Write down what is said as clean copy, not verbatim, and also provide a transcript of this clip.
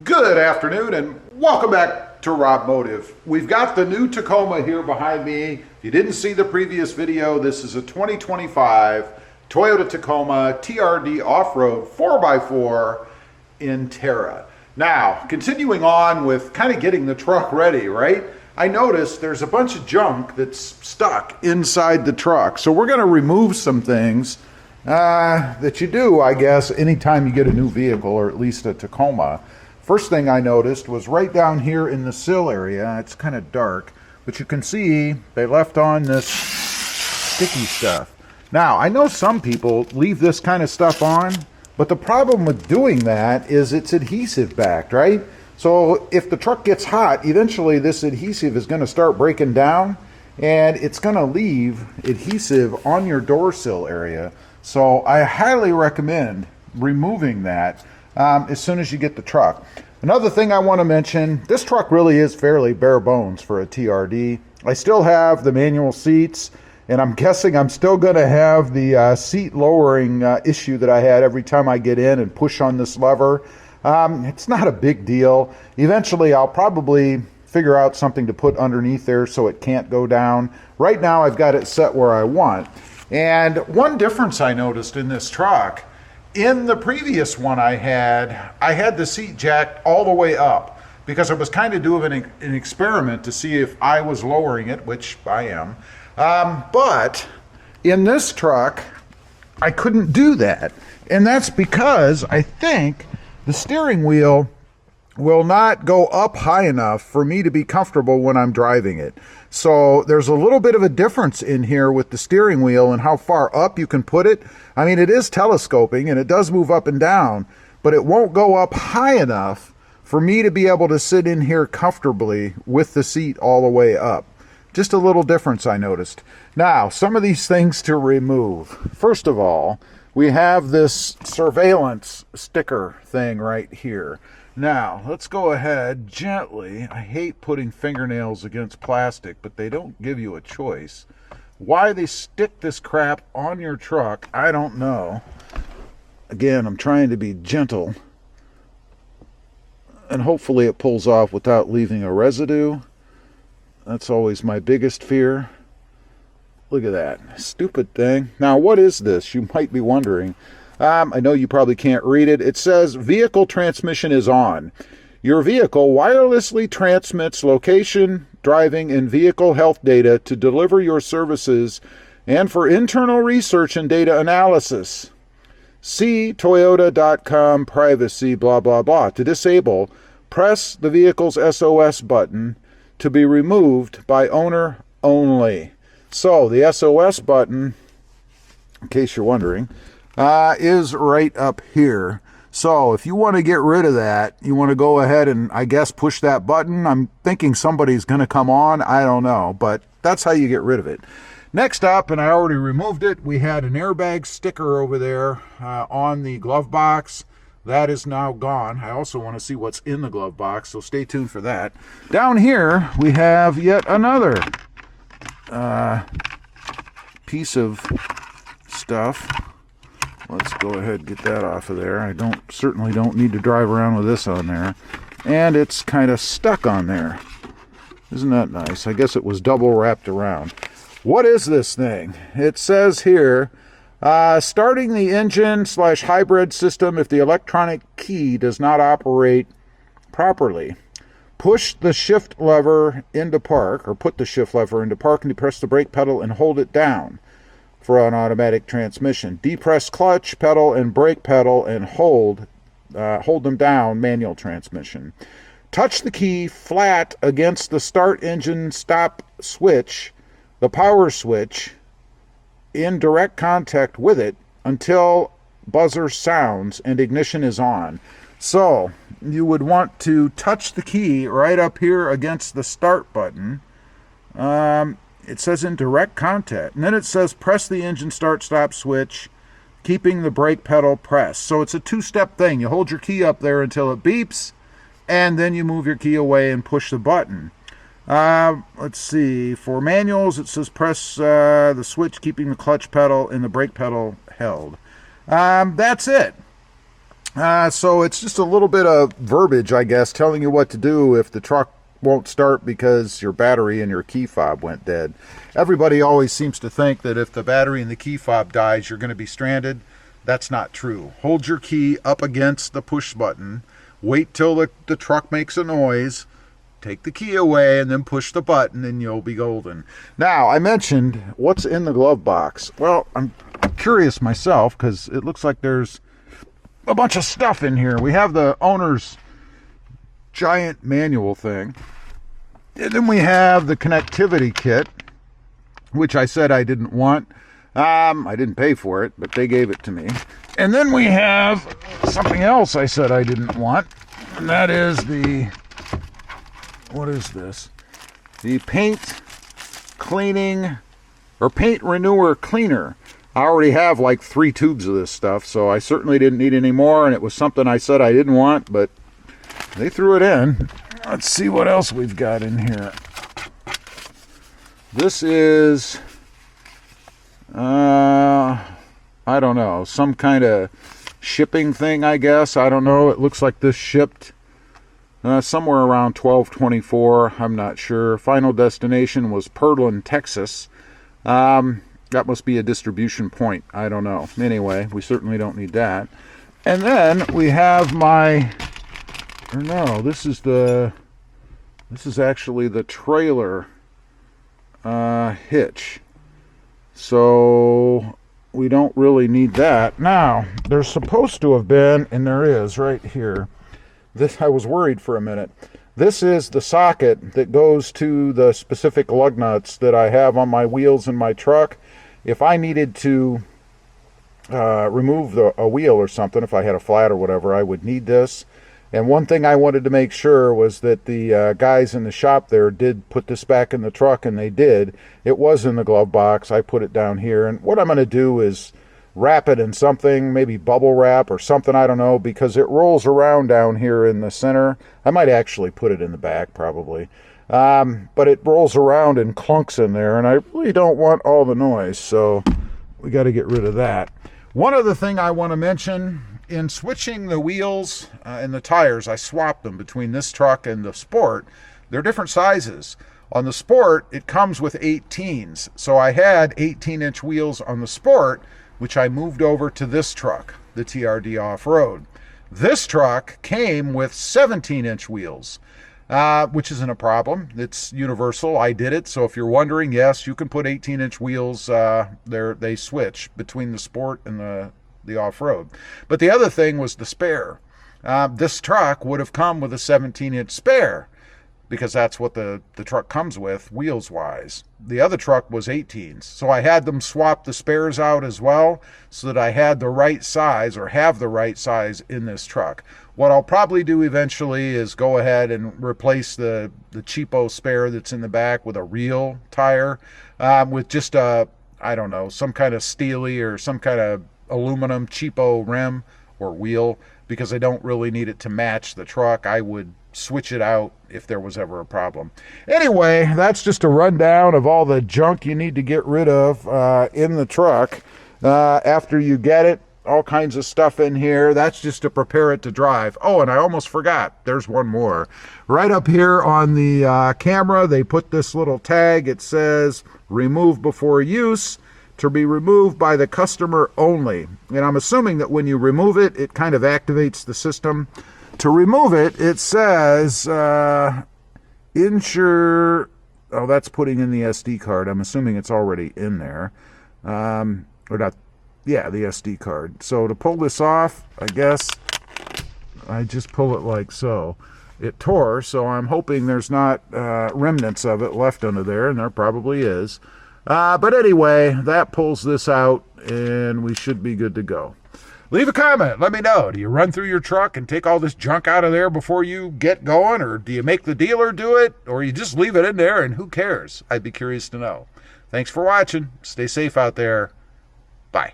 Good afternoon and welcome back to RobMotive. We've got the new Tacoma here behind me. If you didn't see the previous video, this is a 2025 Toyota Tacoma TRD Off-Road 4x4 in Terra. Now, continuing on with kind of getting the truck ready, right? I noticed there's a bunch of junk that's stuck inside the truck. So we're going to remove some things that you do, I guess, anytime you get a new vehicle, or at least a Tacoma. First thing I noticed was right down here in the sill area. It's kind of dark, but you can see they left on this sticky stuff. Now, I know some people leave this kind of stuff on, but the problem with doing that is it's adhesive backed, right? So if the truck gets hot, eventually this adhesive is going to start breaking down and it's going to leave adhesive on your door sill area. So I highly recommend removing that as soon as you get the truck. Another thing I want to mention, this truck really is fairly bare bones for a TRD. I still have the manual seats, and I'm guessing I'm still going to have the seat lowering issue that I had every time I get in and push on this lever. It's not a big deal. Eventually I'll probably figure out something to put underneath there so it can't go down. Right now I've got it set where I want. And one difference I noticed in this truck, in the previous one I had the seat jacked all the way up because I was kind of doing an experiment to see if I was lowering it, which I am. But in this truck, I couldn't do that. And that's because I think the steering wheel will not go up high enough for me to be comfortable when I'm driving it. So there's a little bit of a difference in here with the steering wheel and how far up you can put it. I mean, it is telescoping and it does move up and down, but it won't go up high enough for me to be able to sit in here comfortably with the seat all the way up. Just a little difference I noticed. Now, some of these things to remove. First of all, we have this surveillance sticker thing right here. Now, let's go ahead gently. I hate putting fingernails against plastic, but they don't give you a choice. Why they stick this crap on your truck, I don't know. Again, I'm trying to be gentle. And hopefully it pulls off without leaving a residue. That's always my biggest fear. Look at that. Stupid thing. Now, what is this? You might be wondering. I know you probably can't read it. It says vehicle transmission is on. Your vehicle wirelessly transmits location, driving, and vehicle health data to deliver your services and for internal research and data analysis. See Toyota.com privacy blah blah blah. To disable, press the vehicle's SOS button to be removed by owner only. So the SOS button, in case you're wondering, is right up here. So if you want to get rid of that, you want to go ahead and, I guess, push that button. I'm thinking somebody's going to come on. I don't know, but that's how you get rid of it. Next up, and I already removed it, we had an airbag sticker over there on the glove box. That is now gone. I also want to see what's in the glove box, so stay tuned for that. Down here, we have yet another piece of stuff. Let's go ahead and get that off of there. I certainly don't need to drive around with this on there. And it's kind of stuck on there. Isn't that nice? I guess it was double wrapped around. What is this thing? It says here, starting the engine/hybrid system if the electronic key does not operate properly. Push the shift lever into park, or put the shift lever into park and depress the brake pedal and hold it down for an automatic transmission. Depress clutch pedal and brake pedal and hold them down, manual transmission. Touch the key flat against the start engine stop switch, the power switch, in direct contact with it until buzzer sounds and ignition is on. So you would want to touch the key right up here against the start button. It says in direct contact, and then it says press the engine start stop switch, keeping the brake pedal pressed. So it's a two-step thing. You hold your key up there until it beeps, and then you move your key away and push the button. Let's see, for manuals it says press the switch, keeping the clutch pedal and the brake pedal held. That's it. So it's just a little bit of verbiage, I guess, telling you what to do if the truck won't start because your battery and your key fob went dead. Everybody always seems to think that if the battery and the key fob dies, you're going to be stranded. That's not true. Hold your key up against the push button, wait till the truck makes a noise, take the key away, and then push the button, and you'll be golden. Now, I mentioned what's in the glove box. Well, I'm curious myself because it looks like there's a bunch of stuff in here. We have the owner's giant manual thing. And then we have the connectivity kit, which I said I didn't want. I didn't pay for it, but they gave it to me. And then we have something else I said I didn't want, and that is the, what is this? The paint cleaning, or paint renewer cleaner. I already have like 3 tubes of this stuff, so I certainly didn't need any more, and it was something I said I didn't want, but they threw it in. Let's see what else we've got in here. This is, I don't know, some kind of shipping thing, I guess. I don't know. It looks like this shipped somewhere around 12/24. I'm not sure. Final destination was Pearland, Texas. That must be a distribution point. I don't know. Anyway, we certainly don't need that. And then we have my, or no, this is actually the trailer hitch. So we don't really need that. Now, there's supposed to have been, and there is right here. This, I was worried for a minute. This is the socket that goes to the specific lug nuts that I have on my wheels in my truck. If I needed to remove a wheel or something, if I had a flat or whatever, I would need this. And one thing I wanted to make sure was that the guys in the shop there did put this back in the truck, and they did. It was in the glove box. I put it down here. And what I'm going to do is wrap it in something, maybe bubble wrap or something, I don't know, because it rolls around down here in the center. I might actually put it in the back, probably. But it rolls around and clunks in there, and I really don't want all the noise, so we got to get rid of that. One other thing I want to mention, in switching the wheels and the tires, I swapped them between this truck and the Sport. They're different sizes. On the Sport, it comes with 18s. So I had 18-inch wheels on the Sport, which I moved over to this truck, the TRD Off-Road. This truck came with 17-inch wheels, which isn't a problem. It's universal. I did it. So if you're wondering, yes, you can put 18-inch wheels. They switch between the Sport and the off-road. But the other thing was the spare. This truck would have come with a 17-inch spare because that's what the truck comes with wheels-wise. The other truck was 18s. So I had them swap the spares out as well so that I had the right size, or have the right size, in this truck. What I'll probably do eventually is go ahead and replace the cheapo spare that's in the back with a real tire, with just a, I don't know, some kind of steely or some kind of aluminum cheapo rim or wheel, because I don't really need it to match the truck. I would switch it out if there was ever a problem. Anyway, that's just a rundown of all the junk you need to get rid of in the truck after you get it. All kinds of stuff in here. That's just to prepare it to drive. Oh, and I almost forgot. There's one more. Right up here on the camera, they put this little tag. It says, remove before use, to be removed by the customer only. And I'm assuming that when you remove it, it kind of activates the system. To remove it, it says, insure, oh, that's putting in the SD card. I'm assuming it's already in there. Or not, yeah, the SD card. So to pull this off, I guess I just pull it like so. It tore, so I'm hoping there's not remnants of it left under there, and there probably is. But anyway, that pulls this out, and we should be good to go. Leave a comment. Let me know. Do you run through your truck and take all this junk out of there before you get going? Or do you make the dealer do it? Or you just leave it in there and who cares? I'd be curious to know. Thanks for watching. Stay safe out there. Bye.